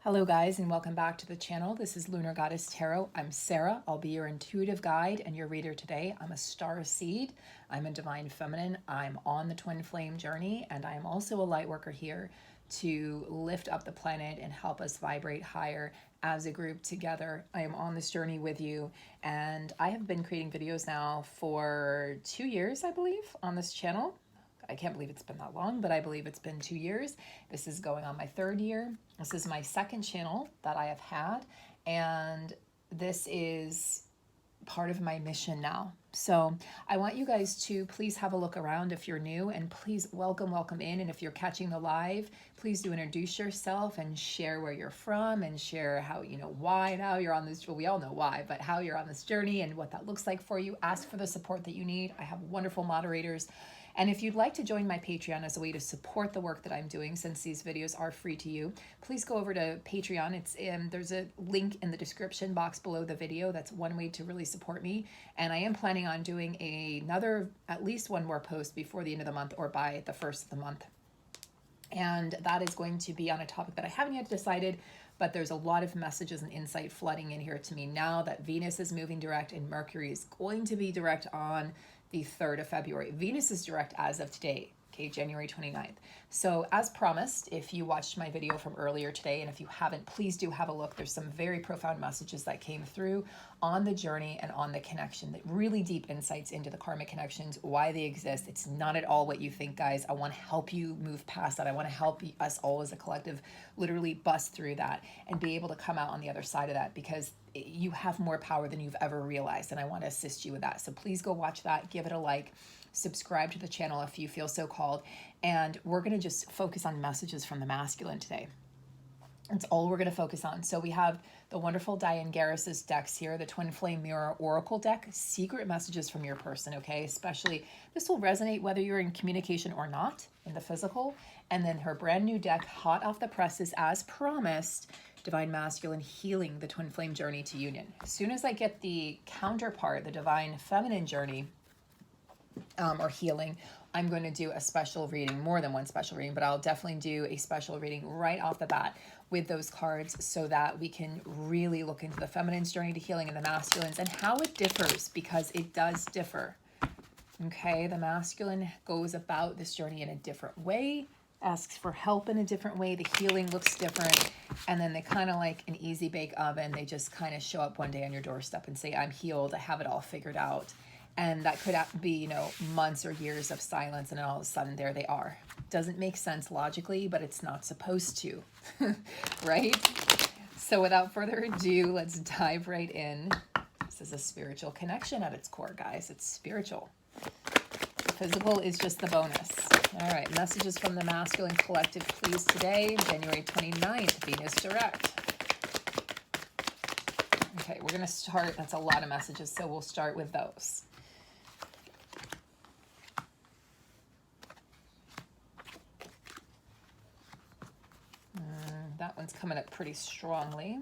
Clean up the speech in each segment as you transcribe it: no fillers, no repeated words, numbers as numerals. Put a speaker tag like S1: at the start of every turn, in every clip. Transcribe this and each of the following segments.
S1: Hello guys, and welcome back to the channel. This is Lunar Goddess Tarot. I'm Sarah. I'll be your intuitive guide and your reader today. I'm a star seed. I'm a divine feminine. I'm on the twin flame journey, and I am also a light worker here to lift up the planet and help us vibrate higher as a group together. I am on this journey with you, and I have been creating videos now for 2 years, I believe, on this channel. I can't believe it's been that long, but I believe it's been 2 years. This is going on my 3rd year. This is my 2nd channel that I have had, and this is part of my mission now. So I want you guys to please have a look around if you're new, and please welcome in. And if you're catching the live, please do introduce yourself and share where you're from and share how, why now you're on this, well, we all know why, but how you're on this journey and what that looks like for you. Ask for the support that you need. I have wonderful moderators. And if you'd like to join my Patreon as a way to support the work that I'm doing, since these videos are free to you, please go over to Patreon. There's a link in the description box below the video. That's one way to really support me. And I am planning on doing at least one more post before the end of the month or by the 1st of the month. And that is going to be on a topic that I haven't yet decided, but there's a lot of messages and insight flooding in here to me now that Venus is moving direct and Mercury is going to be direct on the 3rd of February. Venus is direct as of today, okay, January 29th. So as promised, if you watched my video from earlier today, and if you haven't, please do have a look. There's some very profound messages that came through on the journey and on the connection, that really deep insights into the karmic connections, why they exist. It's not at all what you think, guys. I want to help you move past that. I want to help us all as a collective literally bust through that and be able to come out on the other side of that, because you have more power than you've ever realized, and I want to assist you with that. So please go watch that, give it a like, subscribe to the channel if you feel so called, and we're going to just focus on messages from the masculine today. That's all we're going to focus on. So we have the wonderful Diane Garris's decks here, the Twin Flame Mirror Oracle deck, secret messages from your person, okay? Especially, this will resonate whether you're in communication or not, in the physical. And then her brand new deck, hot off the presses, as promised, Divine Masculine Healing, the Twin Flame Journey to Union. As soon as I get the counterpart, the Divine Feminine Journey, or Healing, I'm going to do a special reading, more than one special reading, but I'll definitely do a special reading right off the bat with those cards so that we can really look into the feminine's journey to healing and the masculine's and how it differs, because it does differ. Okay, the masculine goes about this journey in a different way, asks for help in a different way, the healing looks different, and then they kind of like an easy bake oven, they just kind of show up one day on your doorstep and say, I'm healed, I have it all figured out. And that could be, months or years of silence, and then all of a sudden there they are. Doesn't make sense logically, but it's not supposed to, right? So without further ado, let's dive right in. This is a spiritual connection at its core, guys. It's spiritual. The physical is just the bonus. All right, messages from the masculine collective, please, today, January 29th, Venus direct. Okay, we're going to start. That's a lot of messages, so we'll start with those. That one's coming up pretty strongly.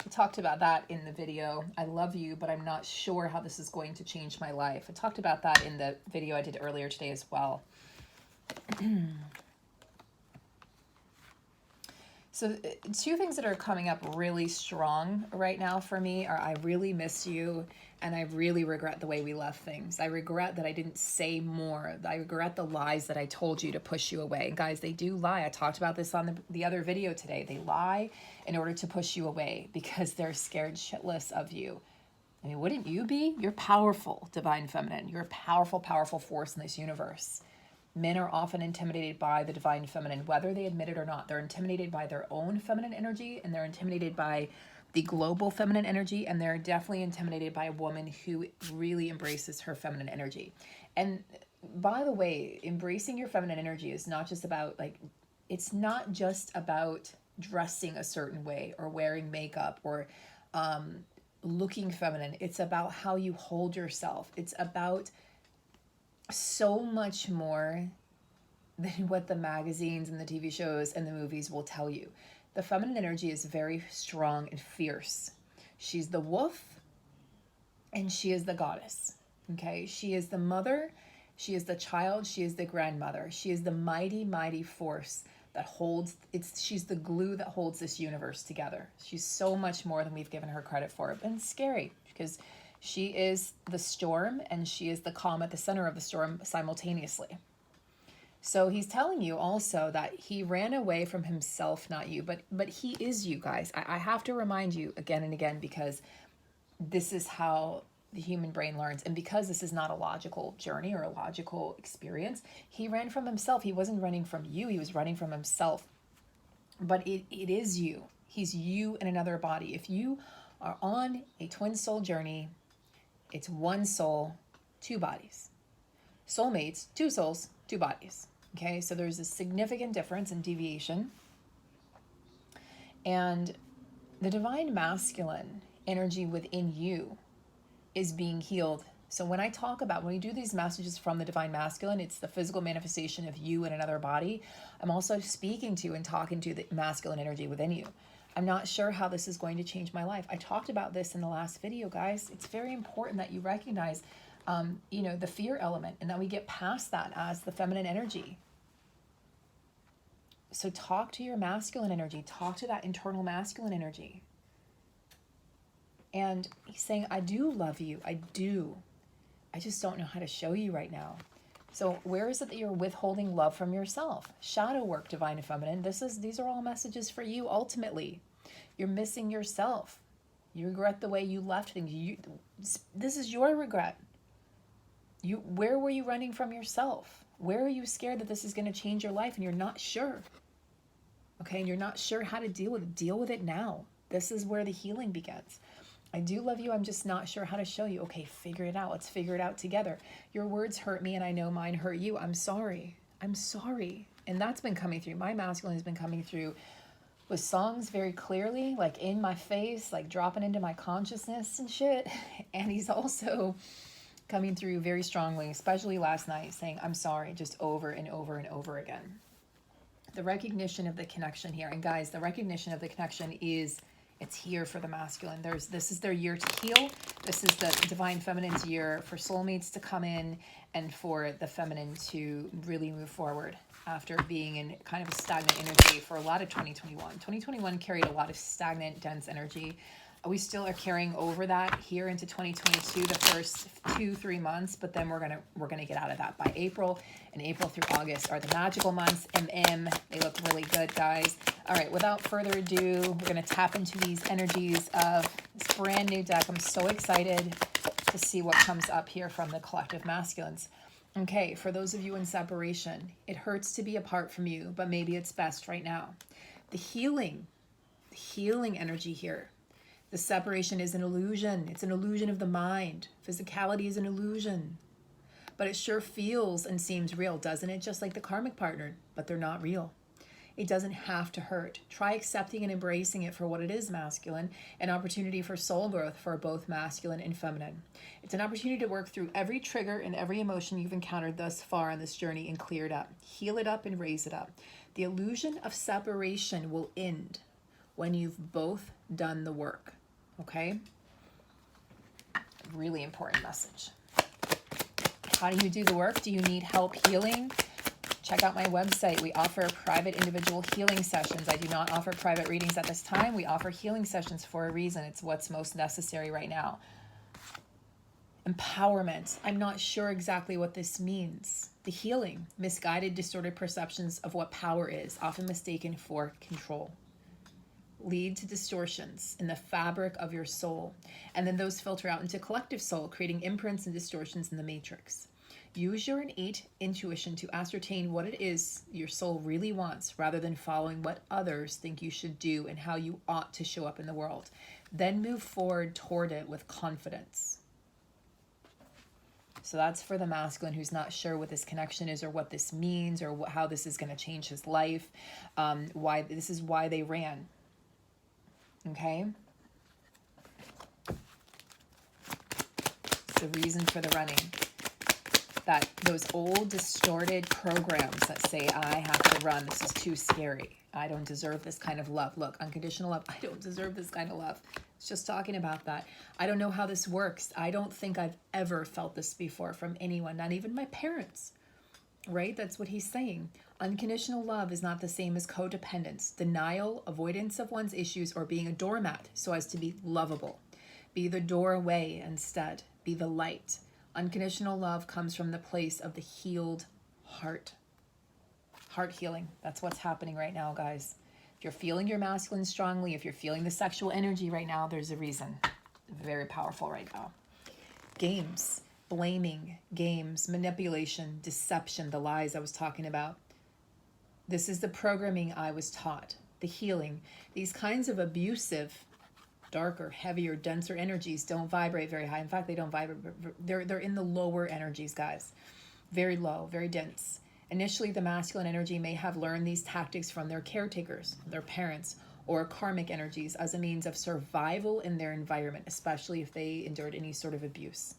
S1: I talked about that in the video. I love you, but I'm not sure how this is going to change my life. I talked about that in the video I did earlier today as well. So 2 things that are coming up really strong right now for me are I really miss you, and I really regret the way we left things. I regret that I didn't say more. I regret the lies that I told you to push you away. Guys, they do lie. I talked about this on the other video today. They lie in order to push you away because they're scared shitless of you. I mean, wouldn't you be? You're powerful, Divine Feminine. You're a powerful, powerful force in this universe. Men are often intimidated by the Divine Feminine, whether they admit it or not. They're intimidated by their own feminine energy, and they're intimidated by the global feminine energy, and they're definitely intimidated by a woman who really embraces her feminine energy. And by the way, embracing your feminine energy is not just about, it's not just about dressing a certain way or wearing makeup or looking feminine. It's about how you hold yourself. It's about so much more than what the magazines and the TV shows and the movies will tell you. The feminine energy is very strong and fierce. She's the wolf and she is the goddess. Okay, she is the mother, she is the child, she is the grandmother. She is the mighty, mighty force that holds, she's the glue that holds this universe together. She's so much more than we've given her credit for. And it's scary because she is the storm and she is the calm at the center of the storm simultaneously. So he's telling you also that he ran away from himself, not you, but he is you, guys. I have to remind you again and again, because this is how the human brain learns. And because this is not a logical journey or a logical experience, he ran from himself. He wasn't running from you. He was running from himself. But it is you. He's you in another body. If you are on a twin soul journey, it's one soul, two bodies. Soulmates, two souls, two bodies. Okay, so there's a significant difference in deviation. And the divine masculine energy within you is being healed. So when I talk about, when we do these messages from the divine masculine, it's the physical manifestation of you in another body. I'm also speaking to and talking to the masculine energy within you. I'm not sure how this is going to change my life. I talked about this in the last video, guys. It's very important that you recognize the fear element, and that we get past that as the feminine energy. So talk to your masculine energy, talk to that internal masculine energy. And he's saying, I do love you. I do. I just don't know how to show you right now. So where is it that you're withholding love from yourself? Shadow work, divine and feminine. These are all messages for you ultimately. You're missing yourself. You regret the way you left things. This is your regret. Where were you running from yourself? Where are you scared that this is going to change your life and you're not sure? Okay, and you're not sure how to deal with it. Deal with it now. This is where the healing begins. I do love you. I'm just not sure how to show you. Okay, figure it out. Let's figure it out together. Your words hurt me and I know mine hurt you. I'm sorry. I'm sorry. And that's been coming through. My masculine has been coming through with songs very clearly, like in my face, like dropping into my consciousness and shit. And he's also coming through very strongly, especially last night, saying, I'm sorry, just over and over and over again. The recognition of the connection here. And guys, the recognition of the connection it's here for the masculine. This is their year to heal. This is the divine feminine's year for soulmates to come in and for the feminine to really move forward after being in kind of a stagnant energy for a lot of 2021. 2021 carried a lot of stagnant, dense energy. We still are carrying over that here into 2022, the first 2-3 months, but then we're gonna get out of that by April. And April through August are the magical months. They look really good, guys. All right, without further ado, we're gonna tap into these energies of this brand new deck. I'm so excited to see what comes up here from the collective masculines. Okay, for those of you in separation, it hurts to be apart from you, but maybe it's best right now. The healing energy here. The separation is an illusion. It's an illusion of the mind. Physicality is an illusion. But it sure feels and seems real, doesn't it? Just like the karmic partner, but they're not real. It doesn't have to hurt. Try accepting and embracing it for what it is, masculine. An opportunity for soul growth for both masculine and feminine. It's an opportunity to work through every trigger and every emotion you've encountered thus far on this journey and clear it up. Heal it up and raise it up. The illusion of separation will end when you've both done the work. Okay? Really important message. How do you do the work? Do you need help healing? Check out my website. We offer private individual healing sessions. I do not offer private readings at this time. We offer healing sessions for a reason. It's what's most necessary right now. Empowerment. I'm not sure exactly what this means. The healing. Misguided, distorted perceptions of what power is, often mistaken for control, lead to distortions in the fabric of your soul. And then those filter out into collective soul, creating imprints and distortions in the matrix. Use your innate intuition to ascertain what it is your soul really wants, rather than following what others think you should do and how you ought to show up in the world. Then move forward toward it with confidence. So that's for the masculine who's not sure what this connection is or what this means or how this is going to change his life. This is why they ran. Okay? It's the reason for the running. That those old distorted programs that say, I have to run, this is too scary. I don't deserve this kind of love. Look, unconditional love, I don't deserve this kind of love. It's just talking about that. I don't know how this works. I don't think I've ever felt this before from anyone, not even my parents. right? That's what he's saying. Unconditional love is not the same as codependence, denial, avoidance of one's issues, or being a doormat so as to be lovable. Be the doorway instead. Be the light. Unconditional love comes from the place of the healed heart. Heart healing. That's what's happening right now, guys. If you're feeling your masculine strongly, if you're feeling the sexual energy right now, there's a reason. Very powerful right now. Games, blaming, games, manipulation, deception, the lies I was talking about. This is the programming I was taught. The healing. These kinds of abusive, darker, heavier, denser energies don't vibrate very high. In fact, they don't vibrate. They're in the lower energies, guys. Very low, very dense. Initially, the masculine energy may have learned these tactics from their caretakers, their parents, or karmic energies as a means of survival in their environment, especially if they endured any sort of abuse.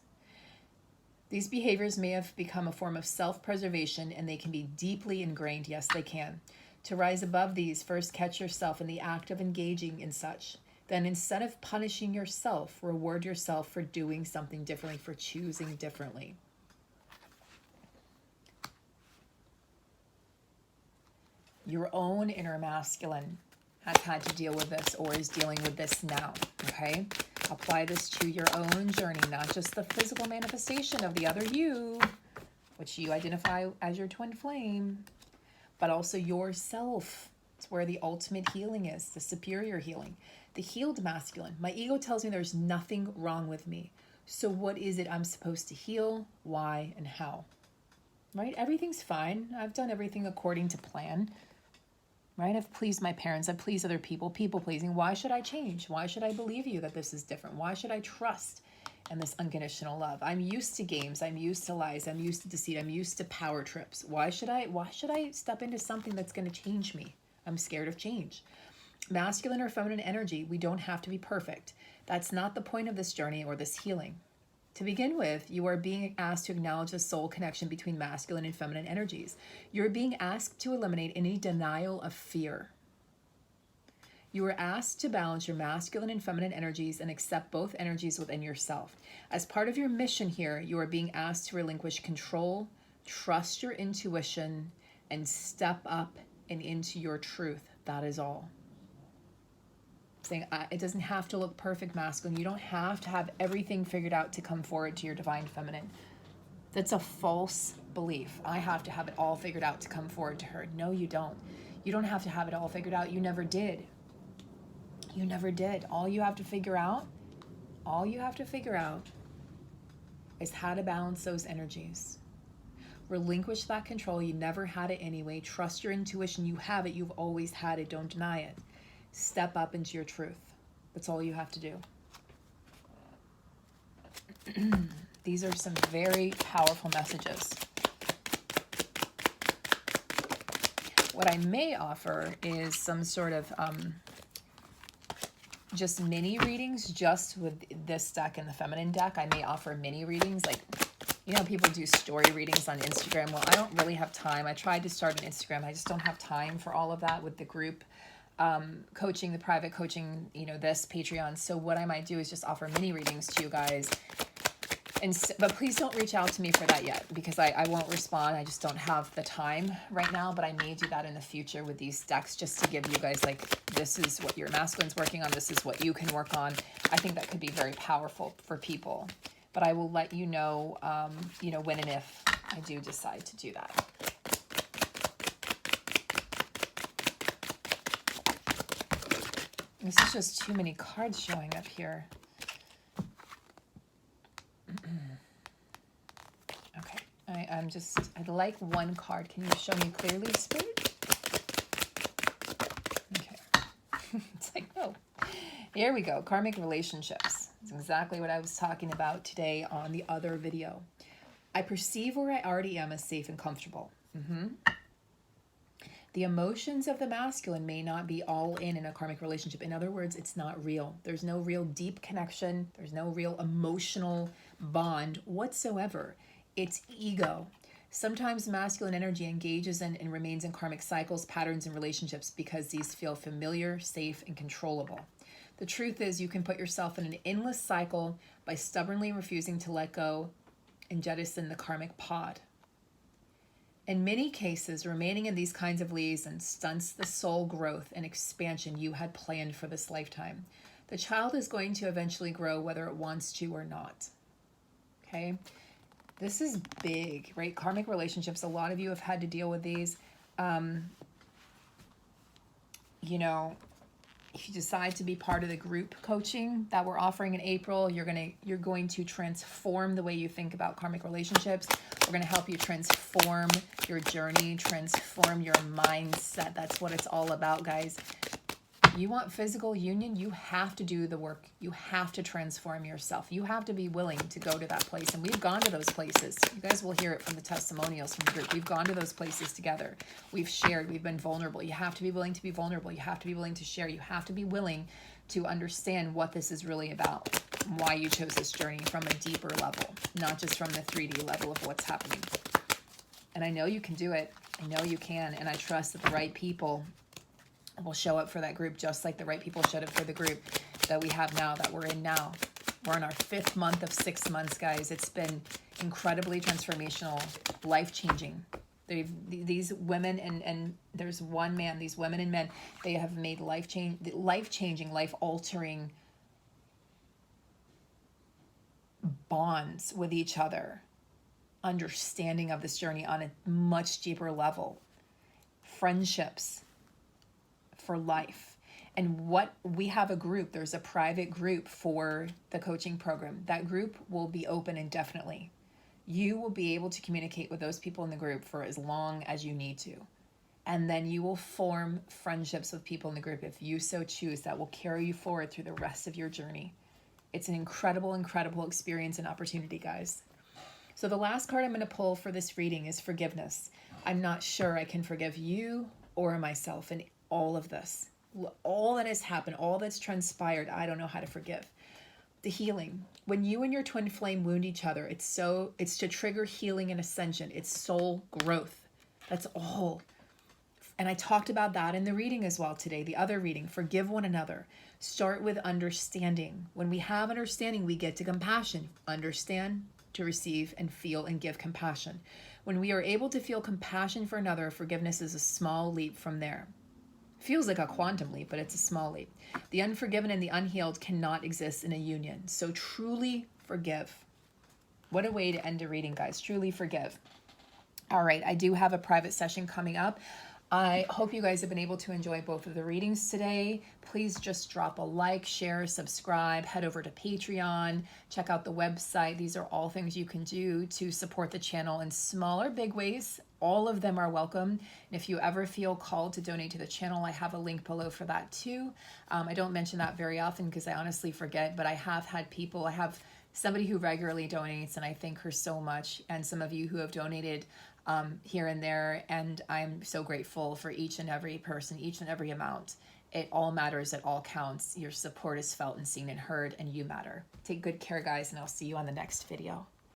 S1: These behaviors may have become a form of self-preservation, and they can be deeply ingrained. Yes, they can. To rise above these, first catch yourself in the act of engaging in such. Then instead of punishing yourself, reward yourself for doing something differently, for choosing differently. Your own inner masculine has had to deal with this or is dealing with this now, okay? Apply this to your own journey, not just the physical manifestation of the other you, which you identify as your twin flame, but also yourself. It's where the ultimate healing is, the superior healing. The healed masculine. My ego tells me there's nothing wrong with me. So what is it I'm supposed to heal, why, and how? Right? Everything's fine. I've done everything according to plan. Right? I've pleased my parents. I've pleased other people. People pleasing. Why should I change? Why should I believe you that this is different? Why should I trust in this unconditional love? I'm used to games. I'm used to lies. I'm used to deceit. I'm used to power trips. Why should I step into something that's going to change me? I'm scared of change. Masculine or feminine energy, we don't have to be perfect. That's not the point of this journey or this healing. To begin with, you are being asked to acknowledge the soul connection between masculine and feminine energies. You're being asked to eliminate any denial of fear. You are asked to balance your masculine and feminine energies and accept both energies within yourself. As part of your mission here, you are being asked to relinquish control, trust your intuition, and step up and into your truth. That is all. Saying it doesn't have to look perfect, masculine. You don't have to have everything figured out to come forward to your divine feminine. That's a false belief. I have to have it all figured out to come forward to her. No, you don't. You don't have to have it all figured out. You never did. You never did. All you have to figure out is how to balance those energies. Relinquish that control. You never had it anyway. Trust your intuition. You have it. You've always had it. Don't deny it. Step up into your truth. That's all you have to do. These are some very powerful messages. What I may offer is some sort of just mini readings just with this deck and the feminine deck. I may offer mini readings, like, you know, people do story readings on Instagram. Well, I don't really have time. I tried to start an Instagram. I just don't have time for all of that with the group coaching, the private coaching, you know, this Patreon. So what I might do is just offer mini readings to you guys. But please don't reach out to me for that yet, because I won't respond. I just don't have the time right now, but I may do that in the future with these decks, just to give you guys, like, this is what your masculine's working on. This is what you can work on. I think that could be very powerful for people, but I will let you know, you know, when and if I do decide to do that. This is just too many cards showing up here. Okay, I'd like one card. Can you show me clearly, Spirit? Okay. It's like, no. Here we go, karmic relationships. It's exactly what I was talking about today on the other video. I perceive where I already am as safe and comfortable. The emotions of the masculine may not be all in a karmic relationship. In other words, it's not real. There's no real deep connection. There's no real emotional bond whatsoever. It's ego. Sometimes masculine energy engages in and remains in karmic cycles, patterns, and relationships because these feel familiar, safe, and controllable. The truth is, you can put yourself in an endless cycle by stubbornly refusing to let go and jettison the karmic pod. In many cases, remaining in these kinds of liaisons stunts the soul growth and expansion you had planned for this lifetime. The child is going to eventually grow whether it wants to or not. Okay? This is big, right? Karmic relationships, a lot of you have had to deal with these. You know, if you decide to be part of the group coaching that we're offering in April, you're going to transform the way you think about karmic relationships. We're going to help you transform your journey, transform your mindset. That's what it's all about, guys. You want physical union, you have to do the work. You have to transform yourself. You have to be willing to go to that place. And we've gone to those places. You guys will hear it from the testimonials from the group. We've gone to those places together. We've shared. We've been vulnerable. You have to be willing to be vulnerable. You have to be willing to share. You have to be willing to understand what this is really about, why you chose this journey from a deeper level, not just from the 3D level of what's happening. And I know you can do it. I know you can. And I trust that the right people will show up for that group, just like the right people showed up for the group that we have now, that we're in now. We're in our 5th month of 6 months, guys. It's been incredibly transformational, life-changing. These women and there's one man, these women and men, they have made life-changing, life-altering bonds with each other, understanding of this journey on a much deeper level, friendships for life. And what we have a group, there's a private group for the coaching program. That group will be open indefinitely. You will be able to communicate with those people in the group for as long as you need to. And then you will form friendships with people in the group if you so choose, that will carry you forward through the rest of your journey. It's an incredible, incredible experience and opportunity, guys. So the last card I'm going to pull for this reading is forgiveness. I'm not sure I can forgive you or myself in all of this. All that has happened, all that's transpired, I don't know how to forgive. The healing. When you and your twin flame wound each other, it's to trigger healing and ascension. It's soul growth. That's all. And I talked about that in the reading as well today, the other reading. Forgive one another. Start with understanding. When we have understanding, we get to compassion. Understand, to receive, and feel and give compassion. When we are able to feel compassion for another, forgiveness is a small leap from there. Feels like a quantum leap, but it's a small leap. The unforgiven and the unhealed cannot exist in a union. So truly forgive. What a way to end a reading, guys. Truly forgive. All right, I do have a private session coming up. I hope you guys have been able to enjoy both of the readings today. Please just drop a like, share, subscribe, head over to Patreon, check out the website. These are all things you can do to support the channel in small or big ways. All of them are welcome. And if you ever feel called to donate to the channel, I have a link below for that too. I don't mention that very often because I honestly forget, but I have had people, I have somebody who regularly donates and I thank her so much. And some of you who have donated here and there, and I'm so grateful for each and every person, each and every amount. It all matters, it all counts. Your support is felt and seen and heard, and you matter. Take good care, guys, and I'll see you on the next video.